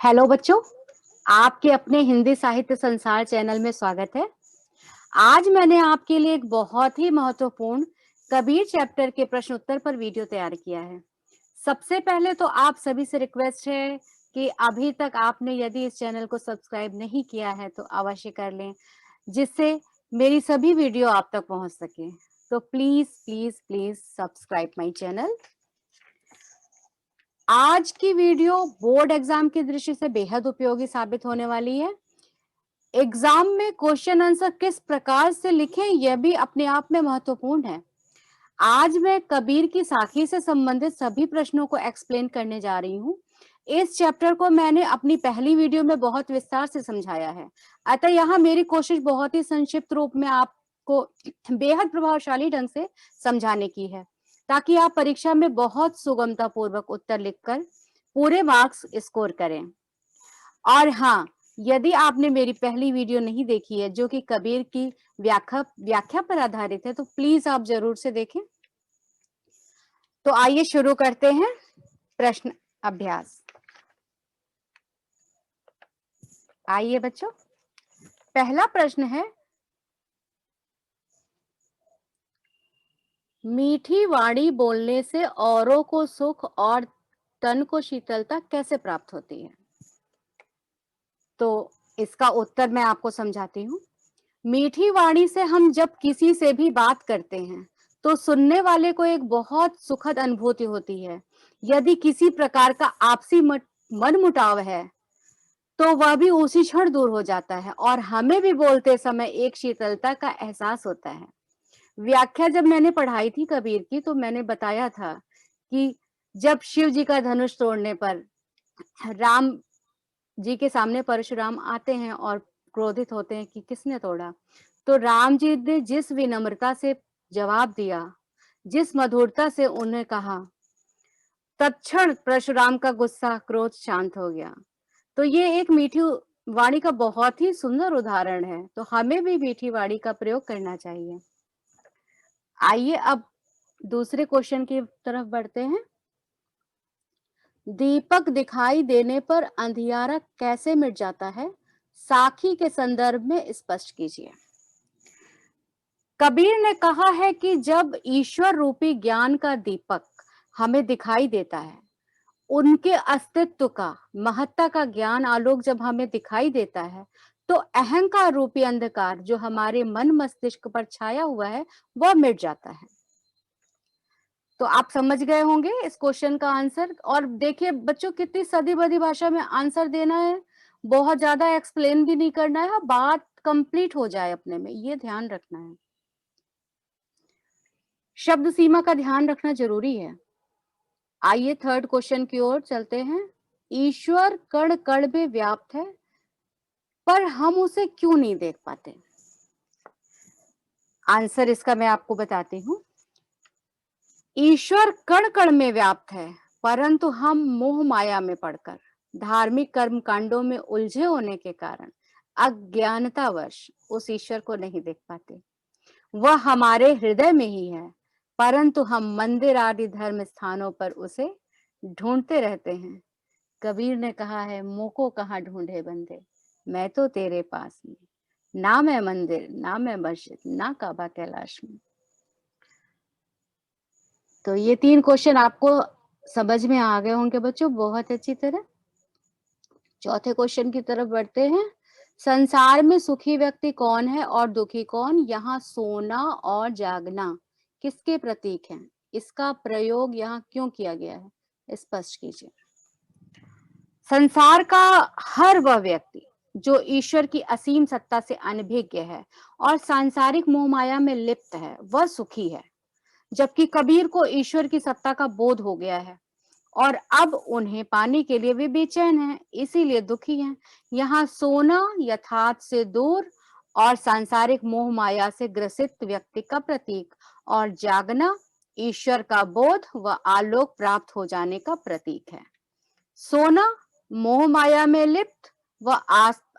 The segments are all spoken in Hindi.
हेलो बच्चों, आपके अपने हिंदी साहित्य संसार चैनल में स्वागत है। आज मैंने आपके लिए एक बहुत ही महत्वपूर्ण कबीर चैप्टर के प्रश्न उत्तर पर वीडियो तैयार किया है। सबसे पहले तो आप सभी से रिक्वेस्ट है कि अभी तक आपने यदि इस चैनल को सब्सक्राइब नहीं किया है तो अवश्य कर लें, जिससे मेरी सभी वीडियो आप तक पहुंच सके। तो please please please subscribe my channel. आज की वीडियो बोर्ड एग्जाम की दृष्टि से बेहद उपयोगी साबित होने वाली है। एग्जाम में क्वेश्चन आंसर किस प्रकार से लिखें यह भी अपने आप में महत्वपूर्ण है। आज मैं कबीर की साखी से संबंधित सभी प्रश्नों को एक्सप्लेन करने जा रही हूँ। इस चैप्टर को मैंने अपनी पहली वीडियो में बहुत विस्तार से समझाया है, अतः यहाँ मेरी कोशिश बहुत ही संक्षिप्त रूप में आपको बेहद प्रभावशाली ढंग से समझाने की है, ताकि आप परीक्षा में बहुत सुगमता पूर्वक उत्तर लिखकर पूरे मार्क्स स्कोर करें। और हाँ, यदि आपने मेरी पहली वीडियो नहीं देखी है जो कि कबीर की व्याख्या पर आधारित है, तो प्लीज आप जरूर से देखें। तो आइए शुरू करते हैं प्रश्न अभ्यास। आइए बच्चों, पहला प्रश्न है, मीठी वाणी बोलने से औरों को सुख और तन को शीतलता कैसे प्राप्त होती है? तो इसका उत्तर मैं आपको समझाती हूँ। मीठी वाणी से हम जब किसी से भी बात करते हैं तो सुनने वाले को एक बहुत सुखद अनुभूति होती है। यदि किसी प्रकार का आपसी मनमुटाव है तो वह भी उसी क्षण दूर हो जाता है और हमें भी बोलते समय एक शीतलता का एहसास होता है। व्याख्या जब मैंने पढ़ाई थी कबीर की तो मैंने बताया था कि जब शिव जी का धनुष तोड़ने पर राम जी के सामने परशुराम आते हैं और क्रोधित होते हैं कि किसने तोड़ा, तो राम जी ने जिस विनम्रता से जवाब दिया, जिस मधुरता से उन्हें कहा, तत्क्षण परशुराम का गुस्सा क्रोध शांत हो गया। तो ये एक मीठी वाणी का बहुत ही सुंदर उदाहरण है। तो हमें भी मीठी वाणी का प्रयोग करना चाहिए। आइए अब दूसरे क्वेश्चन की तरफ बढ़ते हैं। दीपक दिखाई देने पर अंधियारा कैसे मिट जाता है? साखी के संदर्भ में स्पष्ट कीजिए। कबीर ने कहा है कि जब ईश्वर रूपी ज्ञान का दीपक हमें दिखाई देता है, उनके अस्तित्व का, महत्ता का ज्ञान आलोक जब हमें दिखाई देता है, तो अहंकार रूपी अंधकार जो हमारे मन मस्तिष्क पर छाया हुआ है वह मिट जाता है। तो आप समझ गए होंगे इस क्वेश्चन का आंसर। और देखिए बच्चों, कितनी सदी बदी भाषा में आंसर देना है, बहुत ज्यादा एक्सप्लेन भी नहीं करना है, बात कंप्लीट हो जाए अपने में, ये ध्यान रखना है। शब्द सीमा का ध्यान रखना जरूरी है। आइए थर्ड क्वेश्चन की ओर चलते हैं। ईश्वर कण कण में व्याप्त है पर हम उसे क्यों नहीं देख पाते? आंसर इसका मैं आपको बताती हूँ। ईश्वर कण कण में व्याप्त है, परंतु हम मोह माया में पड़कर, धार्मिक कर्म कांडों में उलझे होने के कारण अज्ञानतावश उस ईश्वर को नहीं देख पाते। वह हमारे हृदय में ही है, परंतु हम मंदिर आदि धर्म स्थानों पर उसे ढूंढते रहते हैं। कबीर ने कहा है, मोको कहाँ ढूंढे बंदे, मैं तो तेरे पास में, ना मैं मंदिर, ना मैं मस्जिद, ना काबा कैलाश में। तो ये 3 क्वेश्चन आपको समझ में आ गए होंगे बच्चों बहुत अच्छी तरह। चौथे क्वेश्चन की तरफ बढ़ते हैं। संसार में सुखी व्यक्ति कौन है और दुखी कौन? यहाँ सोना और जागना किसके प्रतीक हैं? इसका प्रयोग यहाँ क्यों किया गया है, स्पष्ट कीजिए। संसार का हर वह व्यक्ति जो ईश्वर की असीम सत्ता से अनभिज्ञ है और सांसारिक मोह माया में लिप्त है, वह सुखी है। जबकि कबीर को ईश्वर की सत्ता का बोध हो गया है और अब उन्हें पाने के लिए वे बेचैन हैं, इसीलिए दुखी हैं। यहाँ सोना यथार्थ से दूर और सांसारिक मोह माया से ग्रसित व्यक्ति का प्रतीक, और जागना ईश्वर का बोध व आलोक प्राप्त हो जाने का प्रतीक है। सोना मोह माया में लिप्त व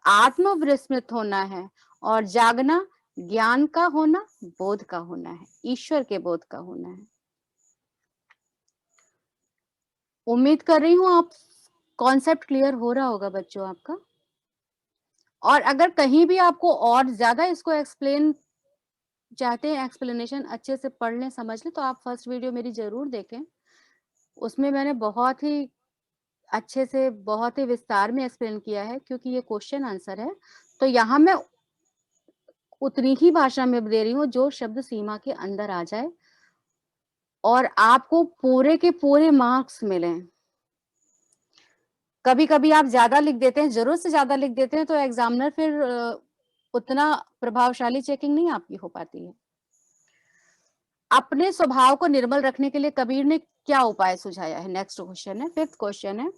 आत्म विस्मृत होना है, और जागना ज्ञान का होना, बोध का होना है, ईश्वर के बोध का होना है। उम्मीद कर रही हूं आप कॉन्सेप्ट क्लियर हो रहा होगा बच्चों आपका। और अगर कहीं भी आपको और ज्यादा इसको एक्सप्लेन चाहते हैं, एक्सप्लेनेशन अच्छे से पढ़ लें, समझ लें, तो आप फर्स्ट वीडियो मेरी जरूर देखें। उसमें मैंने बहुत ही अच्छे से, बहुत ही विस्तार में एक्सप्लेन किया है, क्योंकि ये क्वेश्चन आंसर है। तो यहाँ मैं उतनी ही भाषा में दे रही हूँ जो शब्द सीमा के अंदर आ जाए और आपको पूरे के पूरे मार्क्स मिलें। कभी कभी आप ज्यादा लिख देते हैं, जरूरत से ज्यादा लिख देते हैं, तो एग्जामिनर फिर उतना प्रभावशाली चेकिंग नहीं आपकी हो पाती है। अपने स्वभाव को निर्मल रखने के लिए कबीर ने क्या उपाय सुझाया है? नेक्स्ट क्वेश्चन है, फिफ्थ क्वेश्चन है।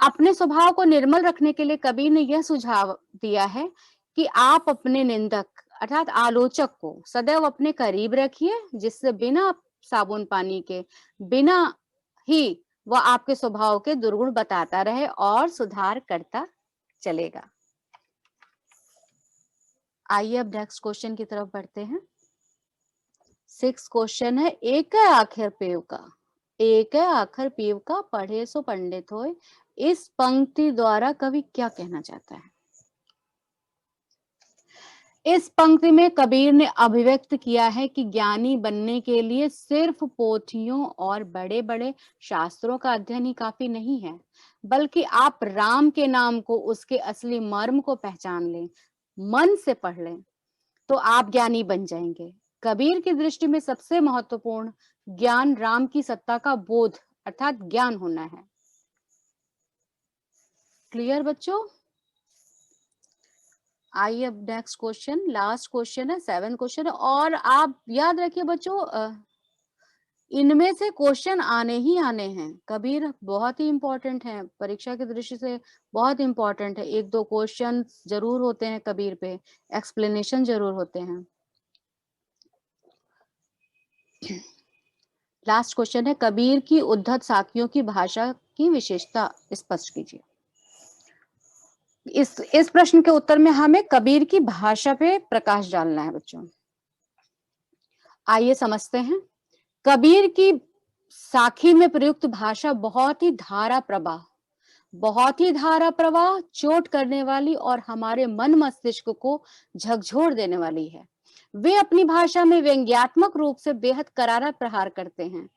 अपने स्वभाव को निर्मल रखने के लिए कबीर ने यह सुझाव दिया है कि आप अपने निंदक अर्थात आलोचक को सदैव अपने करीब रखिए, जिससे बिना साबुन पानी के, बिना ही वह आपके स्वभाव के दुर्गुण बताता रहे और सुधार करता चलेगा। आइए अब नेक्स्ट क्वेश्चन की तरफ बढ़ते हैं। सिक्स क्वेश्चन है, एक है आखिर पेव का, एक है आखिर पीव का, पढ़े सो पंडित होए। इस पंक्ति द्वारा कवि क्या कहना चाहता है? इस पंक्ति में कबीर ने अभिव्यक्त किया है कि ज्ञानी बनने के लिए सिर्फ पोथियों और बड़े बड़े शास्त्रों का अध्ययन ही काफी नहीं है, बल्कि आप राम के नाम को, उसके असली मर्म को पहचान लें, मन से पढ़ लें, तो आप ज्ञानी बन जाएंगे। कबीर की दृष्टि में सबसे महत्वपूर्ण ज्ञान राम की सत्ता का बोध अर्थात ज्ञान होना है। क्लियर बच्चों? आइए अब नेक्स्ट क्वेश्चन, लास्ट क्वेश्चन है, सेवन क्वेश्चन है। और आप याद रखिए बच्चों, इनमें से क्वेश्चन आने ही आने हैं। कबीर बहुत ही इंपॉर्टेंट है, परीक्षा की दृष्टि से बहुत इंपॉर्टेंट है। एक दो क्वेश्चन जरूर होते हैं कबीर पे, एक्सप्लेनेशन जरूर होते हैं। लास्ट क्वेश्चन है, कबीर की उद्धत साखियों की भाषा की विशेषता स्पष्ट कीजिए। इस प्रश्न के उत्तर में हमें कबीर की भाषा पे प्रकाश डालना है बच्चों। आइए समझते हैं। कबीर की साखी में प्रयुक्त भाषा बहुत ही धारा प्रवाह, बहुत ही धारा प्रवाह, चोट करने वाली और हमारे मन मस्तिष्क को झकझोर देने वाली है। वे अपनी भाषा में व्यंग्यात्मक रूप से बेहद करारा प्रहार करते हैं।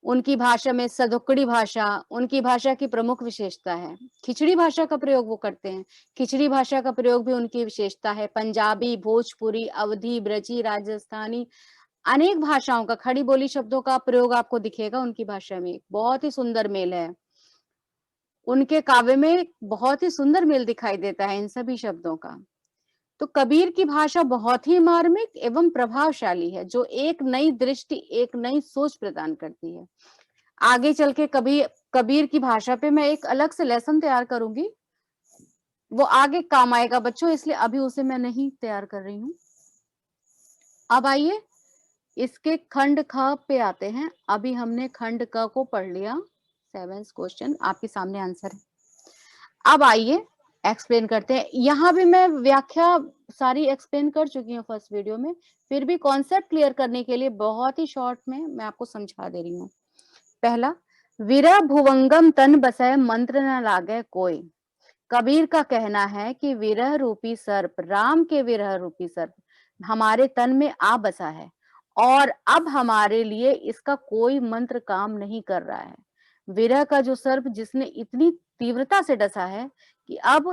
उनकी भाषा में सदुक्कड़ी भाषा उनकी भाषा की प्रमुख विशेषता है। खिचड़ी भाषा का प्रयोग वो करते हैं, खिचड़ी भाषा का प्रयोग भी उनकी विशेषता है। पंजाबी, भोजपुरी, अवधी, ब्रजी, राजस्थानी, अनेक भाषाओं का, खड़ी बोली शब्दों का प्रयोग आपको दिखेगा उनकी भाषा में। बहुत ही सुंदर मेल है उनके काव्य में, बहुत ही सुंदर मेल दिखाई देता है इन सभी शब्दों का। तो कबीर की भाषा बहुत ही मार्मिक एवं प्रभावशाली है, जो एक नई दृष्टि, एक नई सोच प्रदान करती है। आगे चल के कबीर की भाषा पे मैं एक अलग से लेसन तैयार करूंगी, वो आगे काम आएगा बच्चों, इसलिए अभी उसे मैं नहीं तैयार कर रही हूं। अब आइए इसके खंड ख पे आते हैं। अभी हमने खंड क को पढ़ लिया। सेवेंथ क्वेश्चन आपके सामने आंसर है। अब आइए एक्सप्लेन करते हैं। यहाँ भी मैं व्याख्या सारी एक्सप्लेन कर चुकी हूँ फर्स्ट वीडियो में, फिर भी कॉन्सेप्ट क्लियर करने के लिए बहुत ही शॉर्ट में मैं आपको समझा दे रही हूँ। पहला, विरह भुवंगम तन बसय मंत्र न लागे कोई। कबीर का कहना है कि विरह रूपी सर्प, राम के विरह रूपी सर्प हमारे तन में आ बसा है और अब हमारे लिए इसका कोई मंत्र काम नहीं कर रहा है। विरह का जो सर्प जिसने इतनी तीव्रता से डसा है कि अब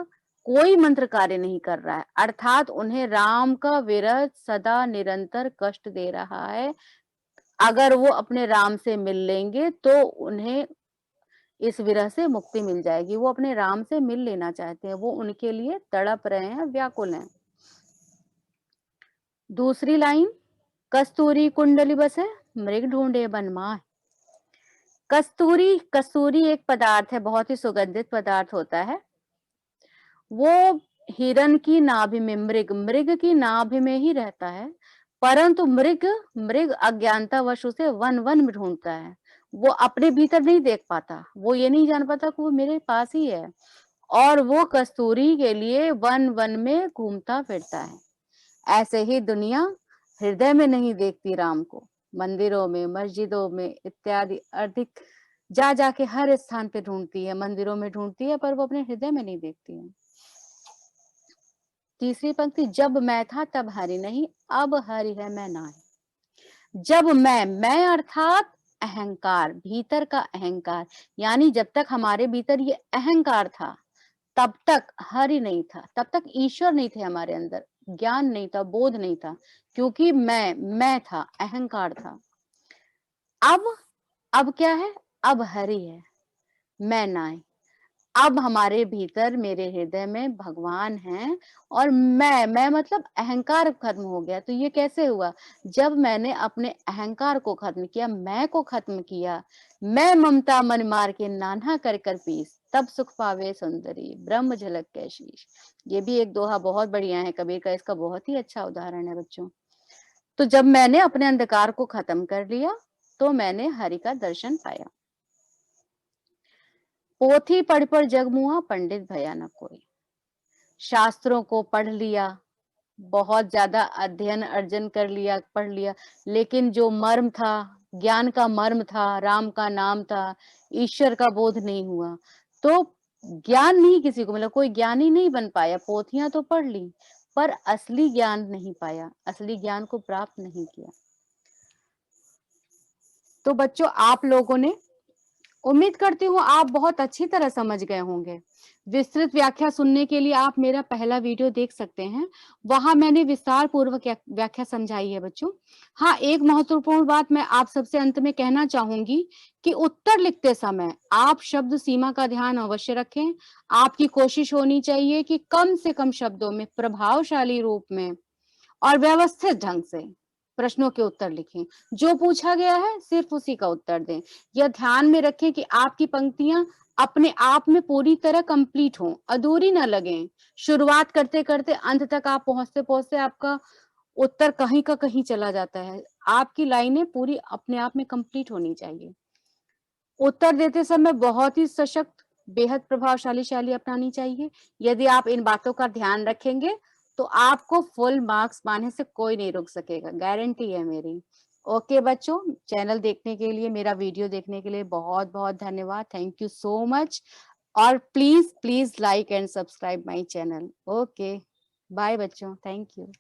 कोई मंत्र कार्य नहीं कर रहा है, अर्थात उन्हें राम का विरह सदा निरंतर कष्ट दे रहा है। अगर वो अपने राम से मिल लेंगे तो उन्हें इस विरह से मुक्ति मिल जाएगी। वो अपने राम से मिल लेना चाहते हैं, वो उनके लिए तड़प रहे हैं, व्याकुल हैं। दूसरी लाइन, कस्तूरी कुंडली बसे मृग ढूंढे बनमाह। कस्तूरी एक पदार्थ है, बहुत ही सुगंधित पदार्थ होता है। वो हिरण की नाभि में, मृग की नाभि में ही रहता है, परंतु मृग अज्ञानतावश उसे वन वन में ढूंढता है। वो अपने भीतर नहीं देख पाता, वो ये नहीं जान पाता कि वो मेरे पास ही है, और वो कस्तूरी के लिए वन वन में घूमता फिरता है। ऐसे ही दुनिया हृदय में नहीं देखती राम को, मंदिरों में, मस्जिदों में इत्यादि अधिक जा जाके हर स्थान पे ढूंढती है, मंदिरों में ढूंढती है, पर वो अपने हृदय में नहीं देखती है। तीसरी पंक्ति, जब मैं था तब हरि नहीं, अब हरि है मैं नाही। जब मैं अर्थात अहंकार, भीतर का अहंकार, यानी जब तक हमारे भीतर ये अहंकार था तब तक हरि नहीं था, तब तक ईश्वर नहीं थे हमारे अंदर, ज्ञान नहीं था, बोध नहीं था, क्योंकि मैं था, अहंकार था। अब क्या है? अब हरि है, मैं नाय। अब हमारे भीतर, मेरे हृदय में भगवान हैं और मैं मतलब अहंकार खत्म हो गया। तो ये कैसे हुआ? जब मैंने अपने अहंकार को खत्म किया, मैं को खत्म किया, मैं ममता मन मार के नान्हा कर कर पीस, तब सुख पावे सुंदरी, ब्रह्म झलक के शीश। ये भी एक दोहा बहुत बढ़िया है कबीर का, इसका बहुत ही अच्छा उदाहरण है बच्चों। तो जब मैंने अपने अंधकार को खत्म कर लिया तो मैंने हरि का दर्शन पाया। पोथी पढ़ जग मुआ, पंडित भया न कोई। शास्त्रों को पढ़ लिया, बहुत ज्यादा अध्ययन अर्जन कर लिया, पढ़ लिया, लेकिन जो मर्म था, ज्ञान का मर्म था, राम का नाम था, ईश्वर का बोध नहीं हुआ। तो ज्ञान नहीं किसी को मिला, कोई ज्ञानी नहीं बन पाया। पोथियां तो पढ़ ली पर असली ज्ञान नहीं पाया, असली ज्ञान को प्राप्त नहीं किया। तो बच्चों, आप लोगों ने, उम्मीद करती हूँ आप बहुत अच्छी तरह समझ गए होंगे। विस्तृत व्याख्या सुनने के लिए आप मेरा पहला वीडियो देख सकते हैं, वहां मैंने विस्तार पूर्वक व्याख्या समझाई है बच्चों। हाँ, एक महत्वपूर्ण बात मैं आप सबसे अंत में कहना चाहूंगी कि उत्तर लिखते समय आप शब्द सीमा का ध्यान अवश्य रखें। आपकी कोशिश होनी चाहिए कि कम से कम शब्दों में, प्रभावशाली रूप में और व्यवस्थित ढंग से प्रश्नों के उत्तर लिखें। जो पूछा गया है सिर्फ उसी का उत्तर दें। यह ध्यान में रखें कि आपकी पंक्तियां अपने आप में पूरी तरह कंप्लीट हों, अधूरी ना लगें। शुरुआत करते करते अंत तक आप पहुंचते पहुंचते आपका उत्तर कहीं का कहीं चला जाता है। आपकी लाइनें पूरी अपने आप में कंप्लीट होनी चाहिए। उत्तर देते समय बहुत ही सशक्त, बेहद प्रभावशाली शैली अपनानी चाहिए। यदि आप इन बातों का ध्यान रखेंगे तो आपको फुल मार्क्स पाने से कोई नहीं रोक सकेगा, गारंटी है मेरी। ओके बच्चों, चैनल देखने के लिए, मेरा वीडियो देखने के लिए बहुत बहुत धन्यवाद। Thank you so much. और please please like and subscribe my channel. Okay, bye बच्चों, थैंक यू।